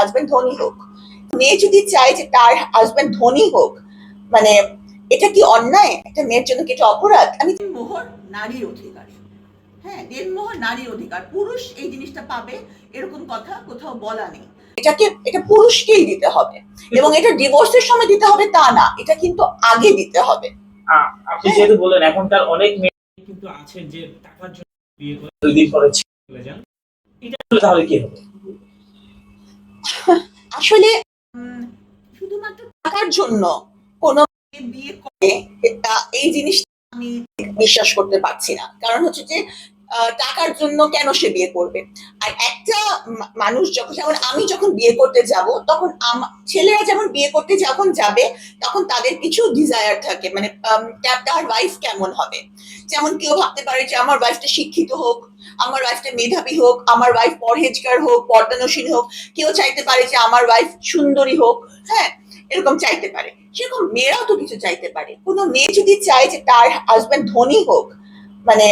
Husband ধনী হোক। মেয়ে যদি চায় যে তার হাজবেন্ড ধনী হোক, মানে এটা কি অন্যায়? একটা মেয়ের জন্য কি এটা অপরাধ? আমি মোহর নারীর অধিকার। হ্যাঁ, দেনমোহর নারীর অধিকার। পুরুষ এই জিনিসটা পাবে এরকম কথা কোথাও বলা নেই। এটা পুরুষকেই দিতে হবে, এবং এটা ডিভোর্সের সময় দিতে হবে তা না, এটা কিন্তু আগে দিতে হবে। আপনি যেহেতু বললেন এখনকার অনেক মেয়ে কিন্তু আছে যে টাকার জন্য বিয়ে করে 2 দিন পরে চলে যান, এটা তাহলে কি হবে? আসলে শুধুমাত্র টাকার জন্য কোনো বিয়ে করে এই জিনিসটা আমি বিশ্বাস করতে পারছি না। কারণ হচ্ছে যে টাকার জন্য কেন সে বিয়ে করবে? আর একটা মানুষ যেমন আমি যখন বিয়ে করতে যাব, তখন ছেলেরা যেমন বিয়ে করতে যখন যাবে, তখন তাদের কিছু ডিজায়ার থাকে, মানে তার ওয়াইফ কেমন হবে। যেমন কেউ ভাবতে পারে যে আমার ওয়াইফটা শিক্ষিত হোক, আমার ওয়াইফটা মেধাবী হোক, আমার ওয়াইফ পরহেজগার হোক, পর্দানসীন হোক। কেউ চাইতে পারে যে আমার ওয়াইফ সুন্দরী হোক, হ্যাঁ, এরকম চাইতে পারে। সেরকম মেয়েরাও তো কিছু চাইতে পারে। কোনো মেয়ে যদি চায় যে তার হাজবেন্ড ধনী হোক, মানে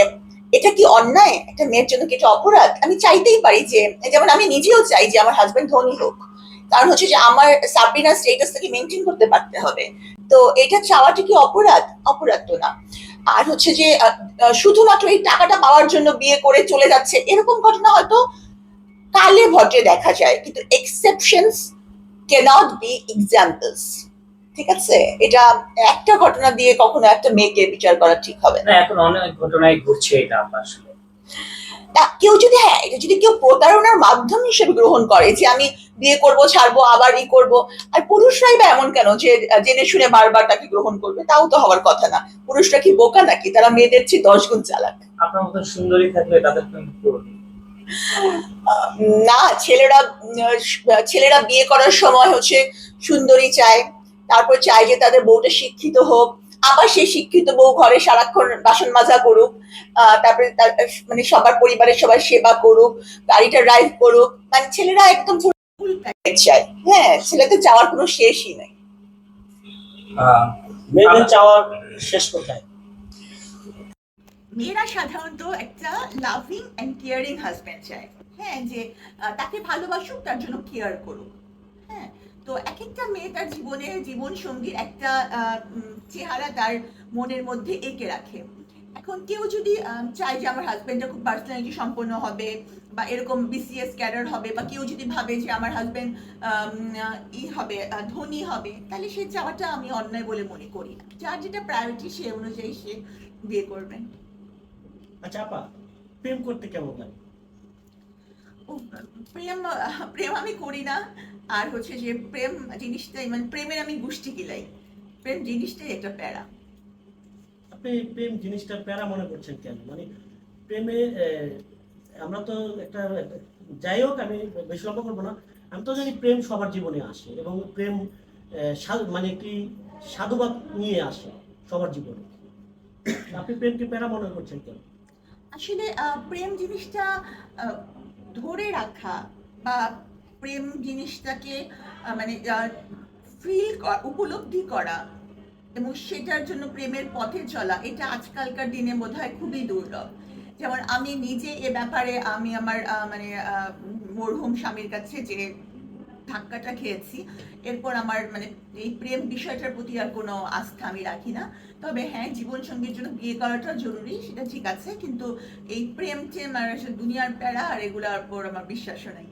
এটা কি অন্যায়? একটা মেয়ের জন্য কি এটা অপরাধ? আমি চাইতেই পারি যে, যেমন আমি নিজেও চাই যে আমার হাজবেন্ড ধনী হোক। কারণ হচ্ছে যে আমার সাবরিনার স্টেটাসটাকে মেনটেন করতে পারতে হবে। তো এটা চাওয়াটা কি অপরাধ? অপরাধ তো না। আর হচ্ছে যে শুধুমাত্র এই টাকাটা পাওয়ার জন্য বিয়ে করে চলে যাচ্ছে, এরকম ঘটনা হয়তো কালে ভদ্রে দেখা যায়, কিন্তু এক্সেপশনস ক্যানট বি এক্সাম্পলস। ঠিক আছে? এটা একটা ঘটনা দিয়ে কখনো একটা মেয়েকে বিচার করা ঠিক হবে না। এখন অনেক ঘটনাই ঘটছে এটা আসলে। কেউ যদি, হ্যাঁ, এটা যদি কেউ প্রতারণার মাধ্যম হিসেবে গ্রহণ করে যে আমি বিয়ে করব, ছাড়বো, আবার করব। আর পুরুষরাই বা এমন কেন যে জেনে শুনে বারবার তাকে গ্রহণ করবে? তাও তো হওয়ার কথা না। পুরুষরা কি বোকা নাকি? তারা মেয়েদের চেয়ে 10 গুণ চালাক। আপনার মতো সুন্দরী থাকলে তাদের প্রেম করবে না, ছেলেরা বিয়ে করার সময় হচ্ছে সুন্দরী চায়, তারপর চায় যে তাদের বউটা শিক্ষিত হোক, আবার সেই শিক্ষিত বউ ঘরে সারাক্ষণ বাসন মাজা করুক, তারপরে মানে সবার পরিবারের সবার সেবা করুক, গাড়িটা ড্রাইভ করুক। মানে ছেলেরা একদম ফুল প্যাকেজ চায়। হ্যাঁ, ছেলেদের চাওয়ার কোনো শেষই নাই। মেয়েদের চাওয়ার শেষ কোথায়? মেয়েরা সাধারণত একটা লাভিং এন্ড কেয়ারিং হাজবেন্ড চায়। হ্যাঁ, যে তাকে ভালোবাসুক, তার জন্য কেয়ার করুক। হ্যাঁ, তো এক একটা মেয়ে তার জীবন সঙ্গীর একটা চেহারা তার মনের মধ্যে এঁকে রাখে। এখন কেউ যদি চায় যে আমার হাজবেন্ডটা খুব পার্সোনালিটি সম্পন্ন হবে, বা এরকম বিসিএস ক্যাডার হবে, বা কেউ যদি ভাবে যে আমার হাজবেন্ড হবে, ধনী হবে, তাহলে সেই চাওয়াটা আমি অন্যায় বলে মনে করি না। যার যেটা প্রায়োরিটি সে অনুযায়ী সে বিয়ে করবেন। আচ্ছা আপা, প্রেম করতে কেমন লাগে? প্রেম প্রেম আমি করি না। আর হচ্ছে যে প্রেম জিনিসটাই, মানে প্রেমের আমি গুষ্টি গিলাই। প্রেম জিনিসটাই একটা প্যারা। আপনি প্রেম জিনিসটা প্যারা মনে করছেন কেন? মানে প্রেমে আমরা তো একটা, যাই হোক আমি বেশি লম্বা করবো না। আমি তো জানি প্রেম সবার জীবনে আসে, এবং প্রেম মানে কি সাধুবাদ নিয়ে আসে সবার জীবনে। আপনি প্রেমকে প্যারা মনে করছেন কেন? আসলে প্রেম জিনিসটা ধরে রাখা, বা প্রেম জিনিসটাকে মানে ফিল উপলব্ধি করা, এবং সেটার জন্য প্রেমের পথে চলা, এটা আজকালকার দিনে বোধহয় খুবই দুর্লভ। যেমন আমি নিজে এ ব্যাপারে আমি আমার মানে মরহুম স্বামীর কাছে যে ধাক্কাটা খেয়েছি, এরপর আমার মানে এই প্রেম বিষয়টার প্রতি আর কোনো আস্থা আমি রাখি না। তবে হ্যাঁ, জীবন সঙ্গীর জন্য বিয়ে করাটা জরুরি, সেটা ঠিক আছে, কিন্তু এই প্রেম দুনিয়ার প্যারা আর এগুলোর উপর আমার বিশ্বাসও নেই।